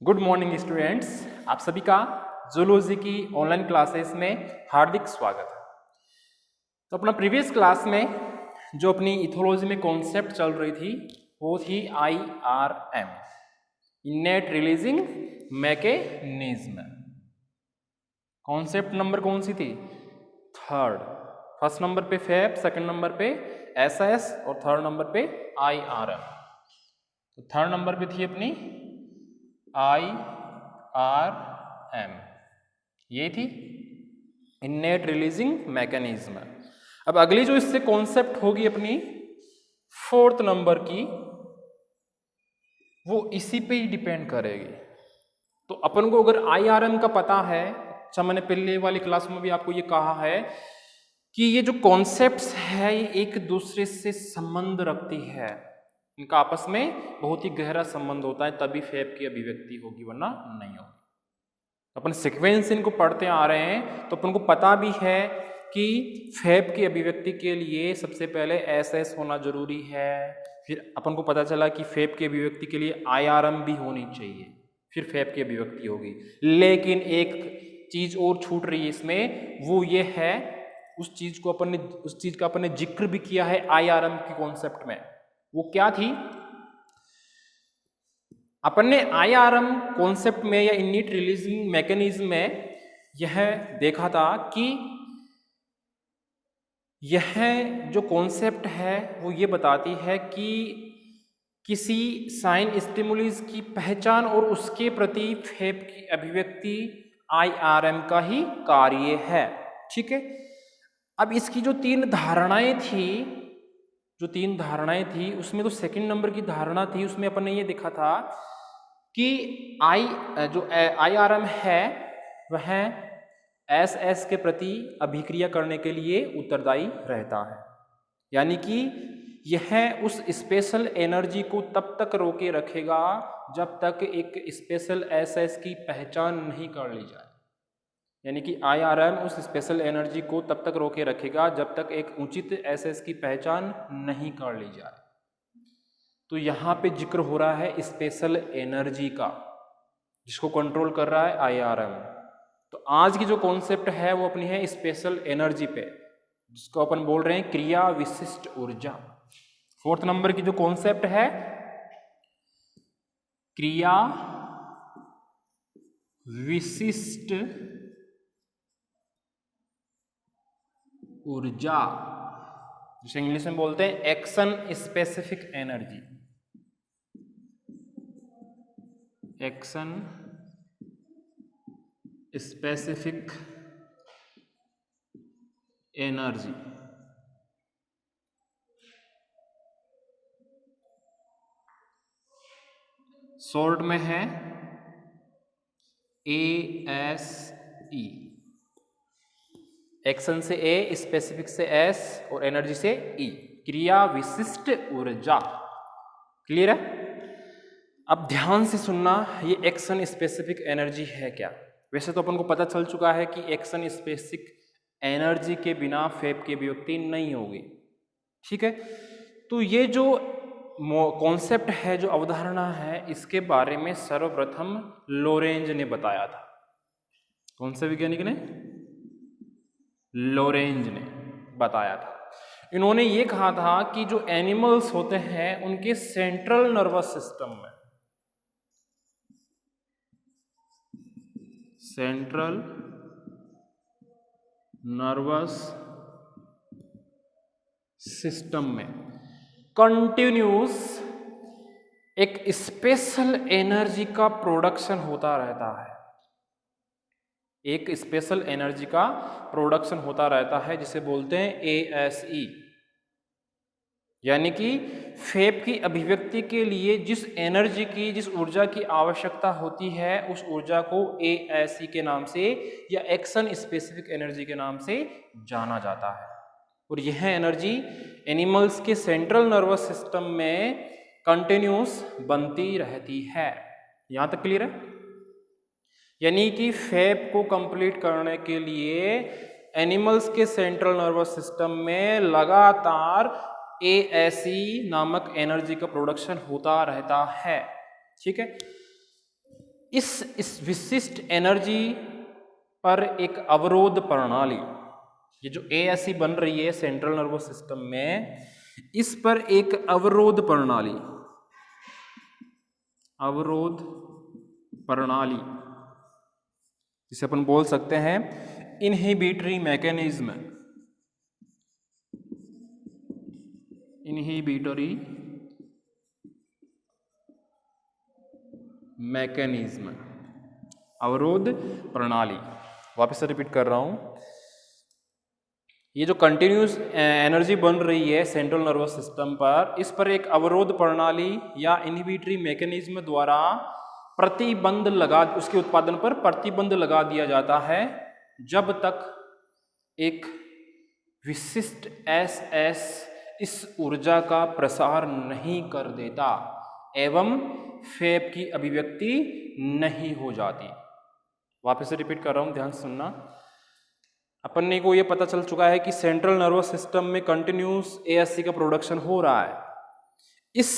Good morning students, आप सभी का जूलॉजी की ऑनलाइन क्लासेस में हार्दिक स्वागत है। तो अपना प्रीवियस क्लास में जो अपनी इथोलॉजी में कॉन्सेप्ट चल रही थी वो थी IRM, इनेट releasing mechanism. Concept number कौन सी थी? थर्ड। फर्स्ट नंबर पे फैब, सेकंड नंबर पे SS और थर्ड नंबर पे IRM। तो थर्ड नंबर पे थी अपनी IRM, ये थी इनेट रिलीजिंग मैकेनिज्म। अब अगली जो इससे कॉन्सेप्ट होगी अपनी फोर्थ नंबर की, वो इसी पे ही डिपेंड करेगी। तो अपन को अगर IRM का पता है, अच्छा मैंने पहले वाली क्लास में भी आपको ये कहा है कि ये जो कॉन्सेप्ट्स है ये एक दूसरे से संबंध रखती है, इनका आपस में बहुत ही गहरा संबंध होता है, तभी फैब की अभिव्यक्ति होगी, वरना नहीं होगी। अपन सीक्वेंस इनको पढ़ते आ रहे हैं तो अपन को पता भी है कि फैब की अभिव्यक्ति के लिए सबसे पहले SS होना जरूरी है, फिर अपन को पता चला कि फैब की अभिव्यक्ति के लिए IRM भी होनी चाहिए, फिर फैब की अभिव्यक्ति होगी। लेकिन एक चीज और छूट रही है इसमें, वो ये है, उस चीज का अपन ने जिक्र भी किया है IRM के कॉन्सेप्ट में। वो क्या थी? अपन ने IRM कॉन्सेप्ट में या इनिट रिलीजिंग मैकेनिज्म में यह देखा था कि यह जो कॉन्सेप्ट है वो ये बताती है कि किसी साइन स्टिमुलस की पहचान और उसके प्रति फैब की अभिव्यक्ति IRM का ही कार्य है। ठीक है। अब इसकी जो तीन धारणाएं थी उसमें तो सेकंड नंबर की धारणा थी, उसमें अपन ने ये देखा था कि IRM है वह SS के प्रति अभिक्रिया करने के लिए उत्तरदायी रहता है, यानी कि यह उस स्पेशल एनर्जी को तब तक रोके रखेगा जब तक एक स्पेशल SS की पहचान नहीं कर ली जाए। यानी कि IRM उस स्पेशल एनर्जी को तब तक रोके रखेगा जब तक एक उचित SS की पहचान नहीं कर ली जाए। तो यहाँ पे जिक्र हो रहा है स्पेशल एनर्जी का, जिसको कंट्रोल कर रहा है IRM। तो आज की जो कॉन्सेप्ट है वो अपनी है स्पेशल एनर्जी पे, जिसको अपन बोल रहे हैं क्रिया विशिष्ट ऊर्जा। फोर्थ नंबर की जो कॉन्सेप्ट है क्रिया विशिष्ट ऊर्जा, जिसे इंग्लिश में बोलते हैं action specific energy. Action specific energy. Short में है ASE। एक्शन से A, स्पेसिफिक से S और एनर्जी से E, क्रिया विशिष्ट ऊर्जा। क्लियर है? अब ध्यान से सुनना, ये एक्शन स्पेसिफिक एनर्जी है क्या? वैसे तो अपन को पता चल चुका है कि एक्शन स्पेसिफिक एनर्जी के बिना फैब की अभिव्यक्ति नहीं होगी। ठीक है। तो ये जो कॉन्सेप्ट है, जो अवधारणा है, इसके बारे में सर्वप्रथम लोरेंज ने बताया था। कौन से वैज्ञानिक ने? लोरेंज ने बताया था। इन्होंने ये कहा था कि जो एनिमल्स होते हैं उनके सेंट्रल नर्वस सिस्टम में, सेंट्रल नर्वस सिस्टम में कंटिन्यूस एक स्पेशल एनर्जी का प्रोडक्शन होता रहता है। एक स्पेशल एनर्जी का प्रोडक्शन होता रहता है जिसे बोलते हैं ASE। यानी कि फैब की अभिव्यक्ति के लिए जिस एनर्जी की, जिस ऊर्जा की आवश्यकता होती है, उस ऊर्जा को ASE के नाम से या एक्शन स्पेसिफिक एनर्जी के नाम से जाना जाता है। और यह एनर्जी एनिमल्स के सेंट्रल नर्वस सिस्टम में कंटिन्यूस बनती रहती है। यहां तक क्लियर है? यानी कि फैब को कंप्लीट करने के लिए एनिमल्स के सेंट्रल नर्वस सिस्टम में लगातार ASE नामक एनर्जी का प्रोडक्शन होता रहता है। ठीक है। इस विशिष्ट एनर्जी पर एक अवरोध प्रणाली, ये जो एएससी बन रही है सेंट्रल नर्वस सिस्टम में, इस पर एक अवरोध प्रणाली जिसे अपन बोल सकते हैं इनहिबिटरी मैकेनिज्म, अवरोध प्रणाली। वापस से रिपीट कर रहा हूं, ये जो कंटिन्यूस एनर्जी बन रही है सेंट्रल नर्वस सिस्टम पर, इस पर एक अवरोध प्रणाली या इनहिबिटरी मैकेनिज्म द्वारा प्रतिबंध लगा, उसके उत्पादन पर प्रतिबंध लगा दिया जाता है जब तक एक विशिष्ट एसएस इस ऊर्जा का प्रसार नहीं कर देता एवं फेब की अभिव्यक्ति नहीं हो जाती। वापस से रिपीट कर रहा हूं, ध्यान से सुनना। अपन को ये पता चल चुका है कि सेंट्रल नर्वस सिस्टम में कंटिन्यूस एएससी का प्रोडक्शन हो रहा है। इस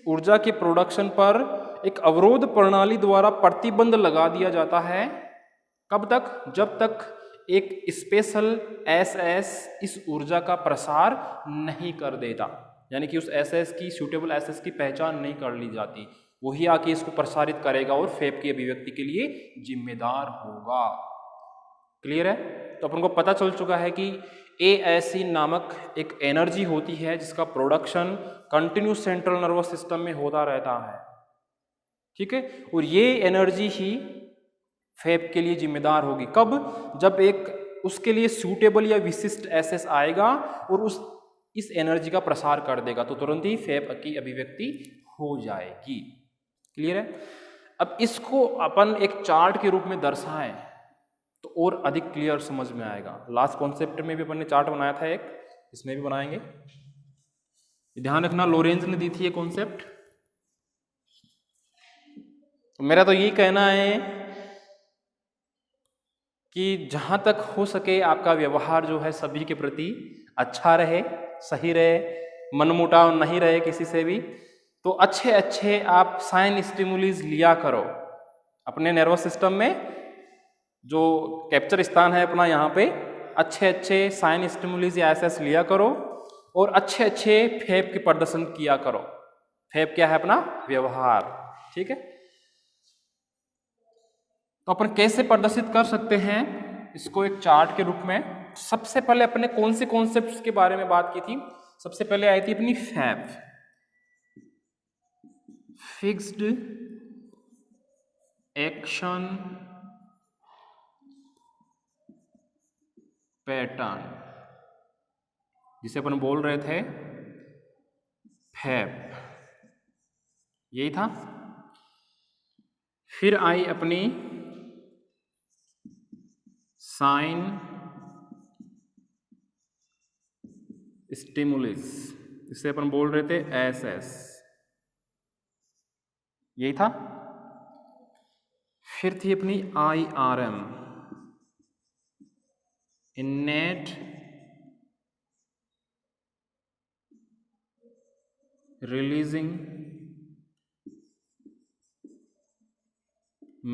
ऊर्जा के प्रोडक्शन पर एक अवरोध प्रणाली द्वारा प्रतिबंध लगा दिया जाता है। कब तक? जब तक एक स्पेशल एसएस इस ऊर्जा का प्रसार नहीं कर देता, यानी कि उस एसएस की, सूटेबल एसएस की पहचान नहीं कर ली जाती, वही आके इसको प्रसारित करेगा और फेब की अभिव्यक्ति के लिए जिम्मेदार होगा। क्लियर है? तो अपन को पता चल चुका है कि एएससी नामक एक एनर्जी होती है जिसका production continuous central nervous system में होता रहता है। ठीक है, और ये एनर्जी ही फेब के लिए जिम्मेदार होगी। कब? जब एक उसके लिए सूटेबल या विशिष्ट एसएस आएगा और इस एनर्जी का प्रसार कर देगा, तो तुरंत ही फेब की अभिव्यक्ति हो जाएगी। क्लियर है? अब इसको अपन एक चार्ट के रूप में दर्शाएं तो और अधिक क्लियर समझ में आएगा। लास्ट कॉन्सेप्ट में भी अपन ने चार्ट बनाया था एक, इसमें भी बनाएंगे। ध्यान रखना, लोरेंज ने दी थी ये कॉन्सेप्ट। तो मेरा तो यही कहना है कि जहां तक हो सके आपका व्यवहार जो है सभी के प्रति अच्छा रहे, सही रहे, मनमुटाव नहीं रहे किसी से भी। तो अच्छे अच्छे आप साइन स्टिमुलीज लिया करो अपने नर्वस सिस्टम में। जो कैप्चर स्थान है अपना, यहाँ पे अच्छे अच्छे साइन स्टिमुलीज या एसएस लिया करो और अच्छे अच्छे फेब के प्रदर्शन किया करो। फेब क्या है? अपना व्यवहार। ठीक है, तो अपन कैसे प्रदर्शित कर सकते हैं इसको एक चार्ट के रूप में। सबसे पहले अपने कौन से कॉन्सेप्ट्स के बारे में बात की थी? सबसे पहले आई थी अपनी फेब, फिक्स्ड एक्शन पैटर्न, जिसे अपन बोल रहे थे फेब, यही था। फिर आई अपनी साइन स्टिमुलस, जिसे अपन बोल रहे थे एसएस, यही था। फिर थी अपनी आईआरएम, इनेट रिलीजिंग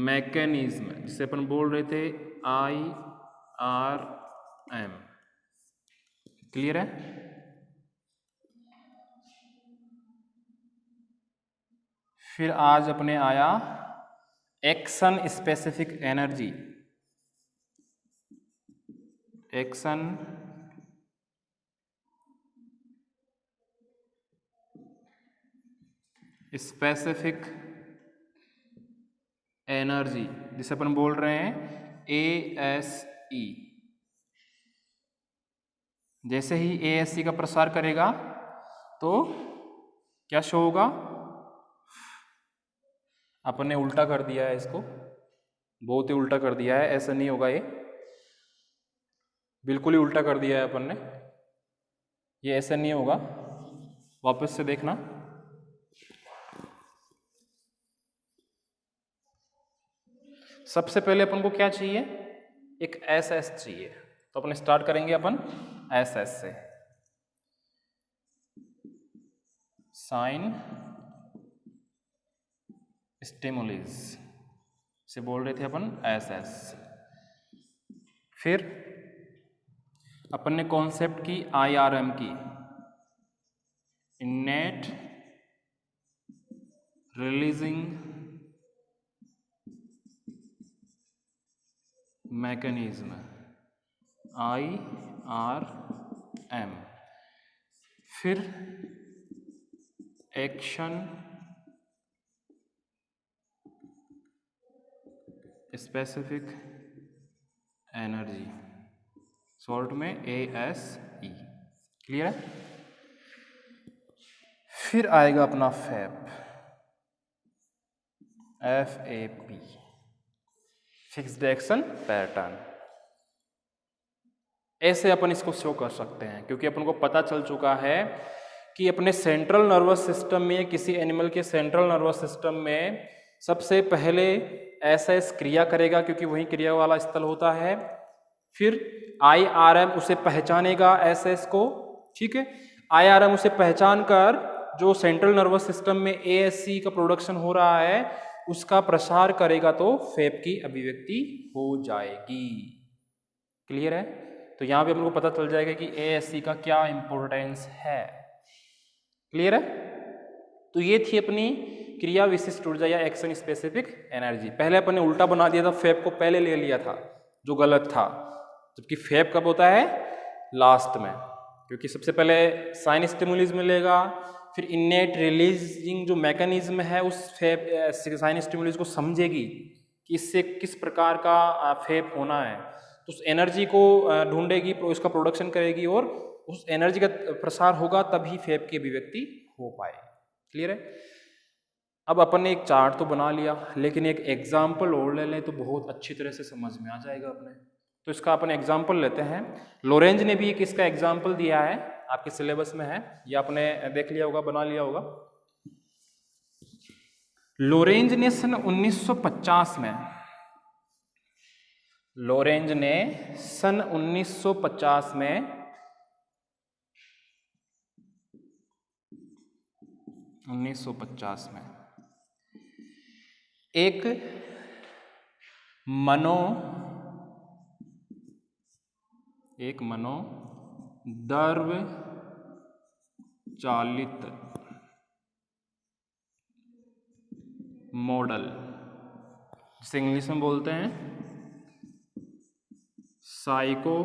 मैकेनिज्म, जिसे अपन बोल रहे थे आईआरएम। क्लियर है? फिर आज अपने आया action specific energy, action specific energy, जिसे अपन बोल रहे हैं एएसई। जैसे ही एएसई का प्रसार करेगा तो क्या शो होगा? अपन ने उल्टा कर दिया है इसको, बहुत ही उल्टा कर दिया है, ऐसा नहीं होगा, ये बिल्कुल ही उल्टा कर दिया है अपन ने, ये ऐसा नहीं होगा। वापस से देखना, सबसे पहले अपन को क्या चाहिए? एक एसएस चाहिए। तो अपन स्टार्ट करेंगे अपन एसएस से, साइन स्टिमुलीज। इसे बोल रहे थे अपन SS। फिर अपन ने कॉन्सेप्ट की IRM की, इनेट रिलीजिंग मैकेनिज्म, IRM। फिर एक्शन स्पेसिफिक एनर्जी, शॉर्ट में ASE। क्लियर है? फिर आएगा अपना FAP, फिक्स्ड एक्शन पैटर्न। ऐसे अपन इसको शो कर सकते हैं, क्योंकि अपन को पता चल चुका है कि अपने सेंट्रल नर्वस सिस्टम में, किसी एनिमल के सेंट्रल नर्वस सिस्टम में सबसे पहले SS क्रिया करेगा, क्योंकि वही क्रिया वाला स्थल होता है। फिर IRM उसे पहचानेगा SS को, ठीक है। IRM उसे पहचान कर जो सेंट्रल नर्वस सिस्टम में ASC का प्रोडक्शन हो रहा है उसका प्रसार करेगा, तो फेप की अभिव्यक्ति हो जाएगी। क्लियर है? तो यहां पे अपन को पता चल जाएगा कि ASC का क्या इंपॉर्टेंस है। क्लियर है? तो ये थी अपनी क्रिया विशिष्ट ऊर्जा या एक्शन स्पेसिफिक एनर्जी। पहले अपन ने उल्टा बना दिया था, फेप को पहले ले लिया था, जो गलत था, जबकि फेप कब होता है? लास्ट में, क्योंकि सबसे पहले साइन स्टिमुलस मिलेगा, फिर इनेट रिलीजिंग जो मैकेनिज्म है उस फेप साइन स्टिमुलस को समझेगी कि इससे किस प्रकार का फेप होना है, तो उस एनर्जी को ढूंढेगी, उसका प्रोडक्शन करेगी, और उस एनर्जी का प्रसार होगा तभी फेप की अभिव्यक्ति हो पाए। क्लियर है? अब अपन ने एक चार्ट तो बना लिया, लेकिन एक एग्जाम्पल और ले लें तो बहुत अच्छी तरह से समझ में आ जाएगा अपने। तो इसका अपन एग्जाम्पल लेते हैं। लोरेंज ने भी एक इसका एग्जाम्पल दिया है, आपके सिलेबस में है, या आपने देख लिया होगा, बना लिया होगा। लोरेंज ने सन 1950 में, लोरेंज ने सन 1950 में एक मनोदर्व चालित मॉडल, जिसे इंग्लिश में बोलते हैं psycho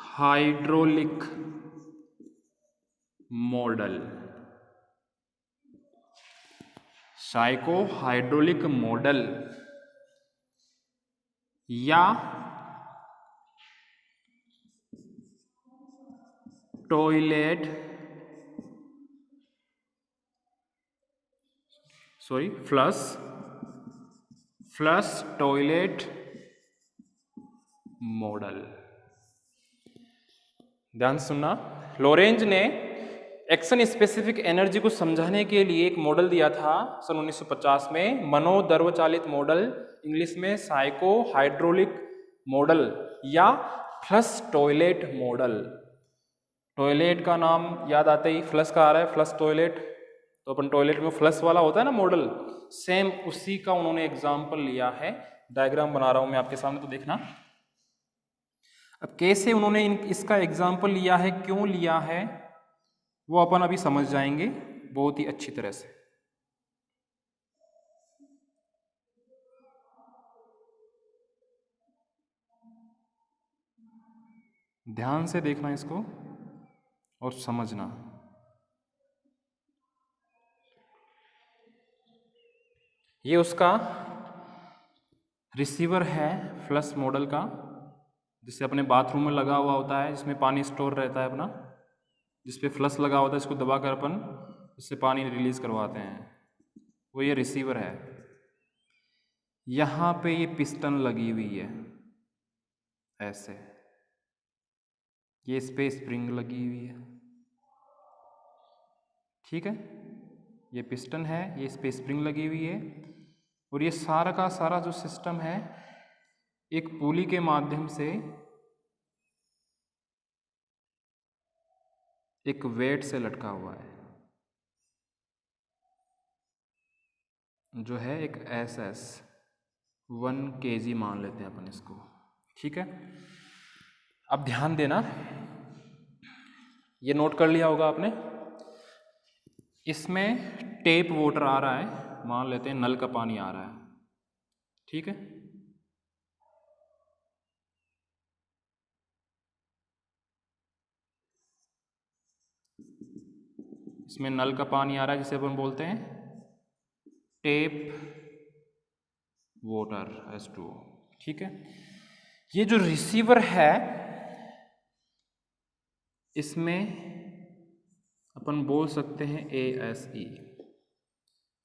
hydraulic model, psycho hydraulic model या फ्लश टॉयलेट मॉडल। ध्यान सुनना, लोरेंज ने एक्शन स्पेसिफिक एनर्जी को समझाने के लिए एक मॉडल दिया था सन 1950 में, मनोदर्वचालित मॉडल, इंग्लिश में साइको हाइड्रोलिक मॉडल या फ्लश टॉयलेट मॉडल। टॉयलेट का नाम याद आते ही फ्लश का आ रहा है, फ्लश टॉयलेट, तो अपन टॉयलेट में फ्लश वाला होता है ना मॉडल, सेम उसी का उन्होंने एग्जाम्पल लिया है। डायग्राम बना रहा हूं मैं आपके सामने, तो देखना। अब कैसे उन्होंने इसका एग्जाम्पल लिया है, क्यों लिया है, वो अपन अभी समझ जाएंगे बहुत ही अच्छी तरह से। ध्यान से देखना इसको और समझना। ये उसका रिसीवर है फ्लश मॉडल का, जिससे अपने बाथरूम में लगा हुआ होता है, जिसमें पानी स्टोर रहता है अपना, जिस पे फ्लश लगा होता है, इसको दबाकर अपन उससे पानी रिलीज करवाते हैं, वो ये रिसीवर है। यहाँ पे ये पिस्टन लगी हुई है ऐसे, ये इस पे स्प्रिंग लगी हुई है, ठीक है। ये पिस्टन है, ये इस पे स्प्रिंग लगी हुई है, और ये सारा का सारा जो सिस्टम है एक पुली के माध्यम से एक वेट से लटका हुआ है। जो है एक SS 1 kg मान लेते हैं अपन इसको, ठीक है। अब ध्यान देना, ये नोट कर लिया होगा आपने। इसमें टेप वाटर आ रहा है, मान लेते हैं नल का पानी आ रहा है, ठीक है। इसमें नल का पानी आ रहा है जिसे अपन बोलते हैं टेप वाटर H2O, ठीक है। ये जो रिसीवर है इसमें अपन बोल सकते हैं ASE,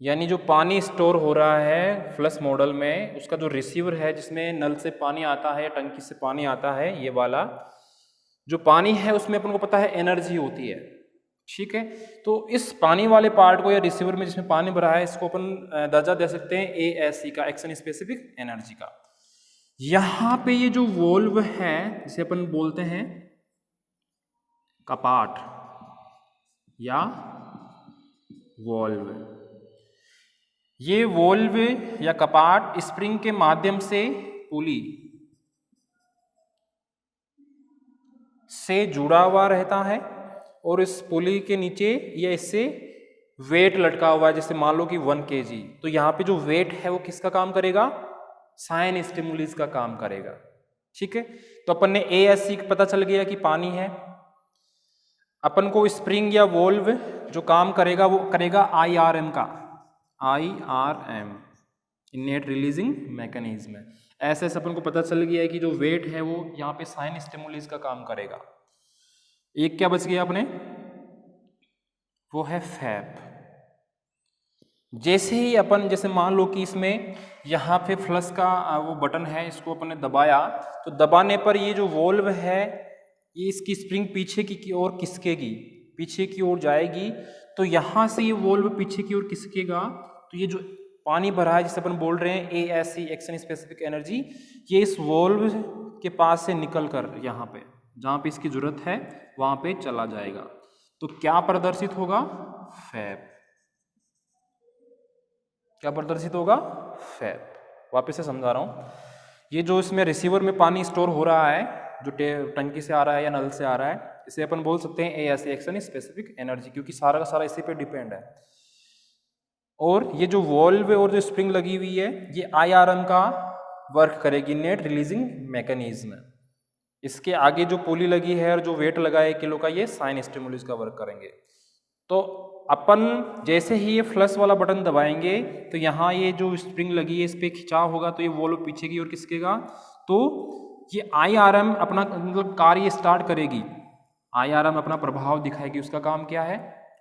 यानी जो पानी स्टोर हो रहा है फ्लश मॉडल में, उसका जो रिसीवर है जिसमें नल से पानी आता है या टंकी से पानी आता है, ये वाला जो पानी है उसमें अपन को पता है एनर्जी होती है, ठीक है। तो इस पानी वाले पार्ट को या रिसीवर में जिसमें पानी भरा है इसको अपन दर्जा दे सकते हैं ASE का, एक्शन स्पेसिफिक एनर्जी का। यहाँ पे ये जो वोल्व है जिसे अपन बोलते हैं कपाट या वॉल्व, ये वोल्व या कपाट स्प्रिंग के माध्यम से पुली से जुड़ा हुआ रहता है और इस पुली के नीचे या इससे वेट लटका हुआ है, जैसे मान लो कि 1 kg। तो यहाँ पे जो वेट है वो किसका काम करेगा? साइन स्टिमुलस का काम करेगा, ठीक है। तो अपन ने ASE पता चल गया कि पानी है। अपन को स्प्रिंग या वोल्व जो काम करेगा वो करेगा IRM का, IRM इनेट रिलीजिंग मैकेनिज्म है। ऐसे अपन को पता चल गया है कि जो वेट है वो यहाँ पे साइन स्टिमुलस का काम करेगा। एक क्या बच गया अपने, वो है फैप। जैसे ही अपन, जैसे मान लो कि इसमें यहाँ पे फ्लश का वो बटन है, इसको अपन ने दबाया, तो दबाने पर ये जो वोल्व है ये इसकी स्प्रिंग पीछे की ओर खिसकेगी, पीछे की ओर जाएगी। तो यहाँ से ये वोल्व पीछे की ओर खिसकेगा, तो ये जो पानी भरा है जिसे अपन बोल रहे हैं ASE एक्शन स्पेसिफिक एनर्जी, ये इस वोल्व के पास से निकल कर यहाँ पे जहाँ पे इसकी जरूरत है वहाँ पे चला जाएगा। तो क्या प्रदर्शित होगा? फैप। क्या प्रदर्शित होगा? फैप। वापस से समझा रहा हूँ, ये जो इसमें रिसीवर में पानी स्टोर हो रहा है जो टंकी से आ रहा है या नल से आ रहा है, इसे अपन बोल सकते हैं ASE एक्शन स्पेसिफिक एनर्जी, क्योंकि सारा का सारा इसी पे डिपेंड है। और ये जो वॉल्व और जो स्प्रिंग लगी हुई है ये IRM का वर्क करेगी, नेट रिलीजिंग मैकेनिज्म। इसके आगे जो पुली लगी है और जो वेट लगा है 1 किलो का, ये साइन स्टिमुलस का वर्क करेंगे। तो अपन जैसे ही ये फ्लश वाला बटन दबाएंगे तो यहाँ ये जो स्प्रिंग लगी है इस पर खिंचाव होगा, तो ये वॉल्व पीछे की ओर खिसकेगा, तो ये IRM अपना मतलब कार्य स्टार्ट करेगी। IRM अपना प्रभाव दिखाएगी। उसका काम क्या है?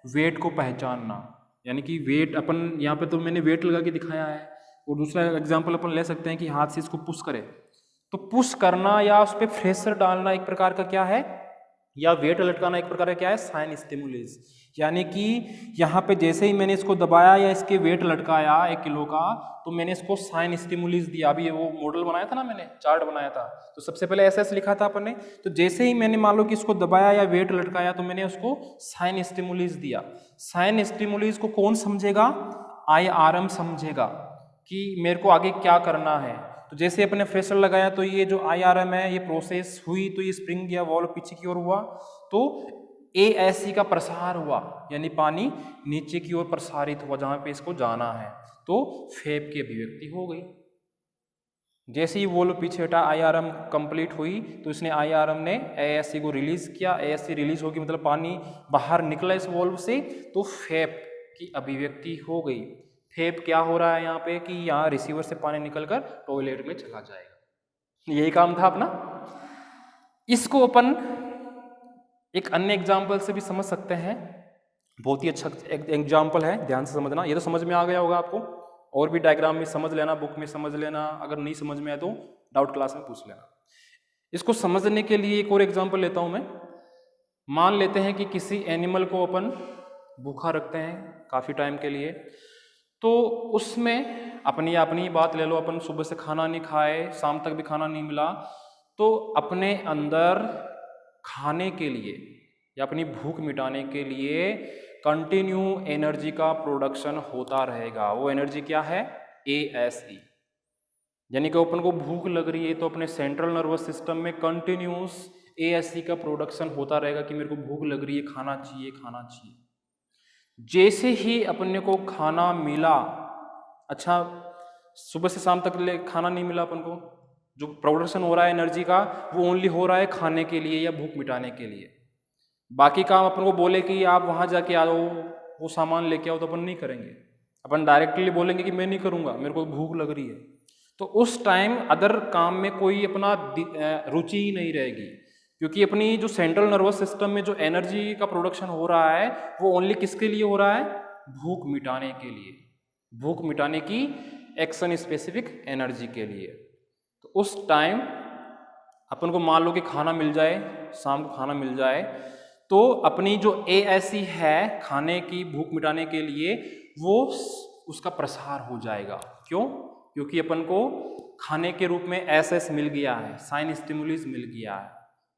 वेट को पहचानना, यानी कि वेट अपन यहाँ पे तो मैंने वेट लगा के दिखाया है। और दूसरा एग्जांपल अपन ले सकते हैं कि हाथ से इसको पुश करे, तो पुश करना या उस पर प्रेशर डालना एक प्रकार का क्या है, या वेट लटकाना एक प्रकार का क्या है? Sign stimulus. यानी कि यहाँ पे जैसे ही मैंने इसको दबाया या इसके वेट लटकाया 1 किलो का, तो मैंने इसको साइन स्टिमुलस दिया। अभी वो मॉडल बनाया था ना, मैंने चार्ट बनाया था, तो सबसे पहले SS लिखा था अपन ने। तो जैसे ही मैंने मान लो कि इसको दबाया या वेट लटकाया तो मैंने उसको साइन स्टिमुलस दिया। साइन स्टिमुलस को कौन समझेगा? IRM समझेगा कि मेरे को आगे क्या करना है। तो जैसे अपने प्रेशर लगाया तो ये जो IRM है ये प्रोसेस हुई, तो ये स्प्रिंग या वॉल्व पीछे की ओर हुआ, तो ASE का प्रसार हुआ, यानी पानी नीचे की ओर प्रसारित हुआ जहां पे इसको जाना है, तो फैप की अभिव्यक्ति हो गई। जैसे ही वॉल्व पीछे हटा, IRM कंप्लीट हुई, तो इसने IRM ने ASE को रिलीज किया। ASE रिलीज होगी मतलब पानी बाहर निकला इस वॉल्व से, तो फैप की अभिव्यक्ति हो गई। फैप क्या हो रहा है यहाँ पे कि यहाँ रिसीवर से पानी निकलकर टॉयलेट में चला जाएगा। यही काम था अपना। इसको अपन एक अन्य एग्जाम्पल से भी समझ सकते हैं। बहुत ही अच्छा एग्जाम्पल है, ध्यान से समझना। ये तो समझ में आ गया होगा आपको, और भी डायग्राम में समझ लेना, बुक में समझ लेना, अगर नहीं समझ में आए तो डाउट क्लास में पूछ लेना। इसको समझने के लिए एक और एग्जाम्पल लेता हूं मैं। मान लेते हैं कि किसी एनिमल को अपन भूखा रखते हैं काफ़ी टाइम के लिए, तो उसमें अपनी बात ले लो, अपन सुबह से खाना नहीं खाए, शाम तक भी खाना नहीं मिला, तो अपने अंदर खाने के लिए या अपनी भूख मिटाने के लिए कंटिन्यू एनर्जी का प्रोडक्शन होता रहेगा। वो एनर्जी क्या है? ASE। यानी कि अपन को भूख लग रही है तो अपने सेंट्रल नर्वस सिस्टम में कंटिन्यूस ASE का प्रोडक्शन होता रहेगा कि मेरे को भूख लग रही है, खाना चाहिए, खाना चाहिए। जैसे ही अपने को खाना मिला, अच्छा सुबह से शाम तक खाना नहीं मिला, अपन को जो प्रोडक्शन हो रहा है एनर्जी का वो ओनली हो रहा है खाने के लिए या भूख मिटाने के लिए। बाकी काम अपन को बोले कि आप वहाँ जाके आओ, वो सामान लेके आओ, तो अपन नहीं करेंगे। अपन डायरेक्टली बोलेंगे कि मैं नहीं करूँगा, मेरे को भूख लग रही है। तो उस टाइम अदर काम में कोई अपना रुचि ही नहीं रहेगी, क्योंकि अपनी जो सेंट्रल नर्वस सिस्टम में जो एनर्जी का प्रोडक्शन हो रहा है वो ओनली किसके लिए हो रहा है? भूख मिटाने के लिए, भूख मिटाने की एक्शन स्पेसिफिक एनर्जी के लिए। तो उस टाइम अपन को मान लो कि खाना मिल जाए, शाम को खाना मिल जाए, तो अपनी जो ASE है खाने की भूख मिटाने के लिए वो उसका प्रसार हो जाएगा। क्यों? क्योंकि अपन को खाने के रूप में SS मिल गया है, साइन स्टिमुलस मिल गया है,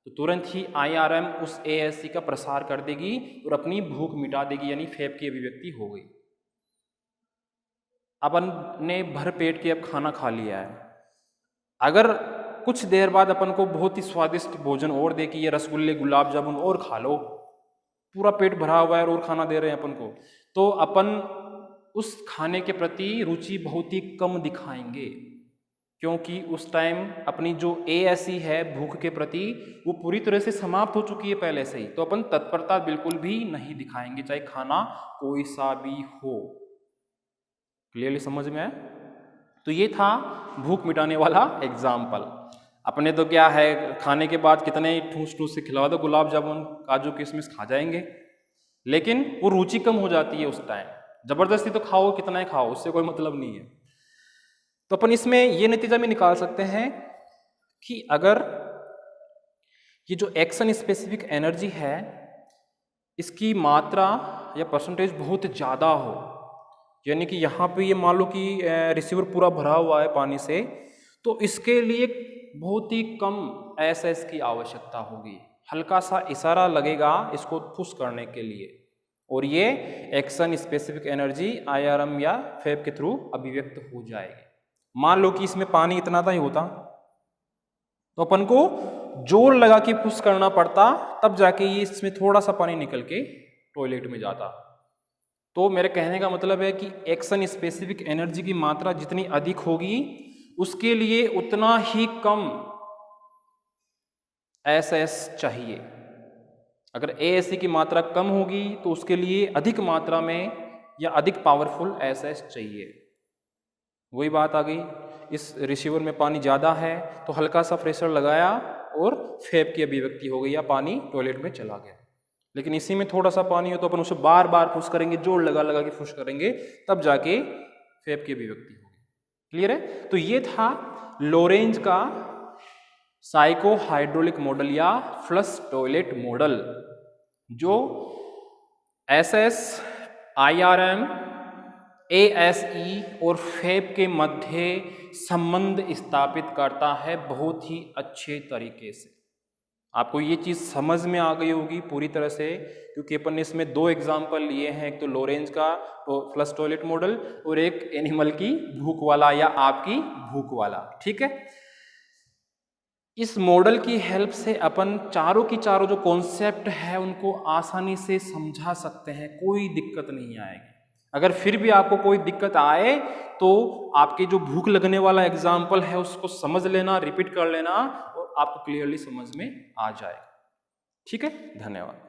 तो तुरंत ही IRM उस ASE का प्रसार कर देगी और अपनी भूख मिटा देगी, यानी फेब की अभिव्यक्ति हो गई। अपन ने भर पेट के अब खाना खा लिया है, अगर कुछ देर बाद अपन को बहुत ही स्वादिष्ट भोजन और दे कि ये रसगुल्ले, गुलाब जामुन और खा लो, पूरा पेट भरा हुआ है और खाना दे रहे हैं अपन को, तो अपन उस खाने के प्रति रुचि बहुत ही कम दिखाएंगे, क्योंकि उस टाइम अपनी जो ASE है भूख के प्रति वो पूरी तरह से समाप्त हो चुकी है पहले से ही। तो अपन तत्परता बिल्कुल भी नहीं दिखाएंगे, चाहे खाना कोई सा भी हो। क्लियरली समझ में आया? तो ये था भूख मिटाने वाला एग्जाम्पल। अपने तो क्या है, खाने के बाद कितने ठूस ठूस से खिला दो गुलाब जामुन, काजू किशमिश, खा जाएंगे, लेकिन वो रुचि कम हो जाती है उस टाइम। जबरदस्ती तो खाओ, कितना ही खाओ, उससे कोई मतलब नहीं है। तो अपन इसमें ये नतीजा भी निकाल सकते हैं कि अगर ये जो एक्शन स्पेसिफिक एनर्जी है इसकी मात्रा या परसेंटेज बहुत ज़्यादा हो, यानी कि यहाँ पे ये मान लो कि रिसीवर पूरा भरा हुआ है पानी से, तो इसके लिए बहुत ही कम SS की आवश्यकता होगी, हल्का सा इशारा लगेगा इसको पुश करने के लिए, और ये एक्शन स्पेसिफिक एनर्जी IRM या फेब के थ्रू अभिव्यक्त हो जाएगी। मान लो कि इसमें पानी इतना ही होता तो अपन को जोर लगा के पुश करना पड़ता, तब जाके ये इसमें थोड़ा सा पानी निकल के टॉयलेट में जाता। तो मेरे कहने का मतलब है कि एक्शन स्पेसिफिक एनर्जी की मात्रा जितनी अधिक होगी उसके लिए उतना ही कम SS चाहिए। अगर ASE की मात्रा कम होगी तो उसके लिए अधिक मात्रा में या अधिक पावरफुल SS चाहिए। वही बात आ गई, इस रिसीवर में पानी ज़्यादा है तो हल्का सा प्रेशर लगाया और फेब की अभिव्यक्ति हो गई या पानी टॉयलेट में चला गया। लेकिन इसी में थोड़ा सा पानी हो तो अपन उसे बार बार पुश करेंगे, जोर लगा लगा के पुश करेंगे, तब जाके फेब की अभिव्यक्ति होगी। क्लियर है? तो ये था लोरेंज का साइको हाइड्रोलिक मॉडल या फ्लश टॉयलेट मॉडल, जो SS, IRM, ASE और फेब के मध्य संबंध स्थापित करता है बहुत ही अच्छे तरीके से। आपको ये चीज़ समझ में आ गई होगी पूरी तरह से, क्योंकि अपन ने इसमें दो एग्जाम्पल लिए हैं, एक तो लोरेंज का तो फ्लश टॉयलेट मॉडल और एक एनिमल की भूख वाला या आपकी भूख वाला। ठीक है, इस मॉडल की हेल्प से अपन चारों की चारों जो कॉन्सेप्ट है उनको आसानी से समझा सकते हैं, कोई दिक्कत नहीं आएगी। अगर फिर भी आपको कोई दिक्कत आए तो आपके जो भूख लगने वाला एग्जाम्पल है उसको समझ लेना, रिपीट कर लेना और आपको क्लियरली समझ में आ जाएगा। ठीक है, धन्यवाद।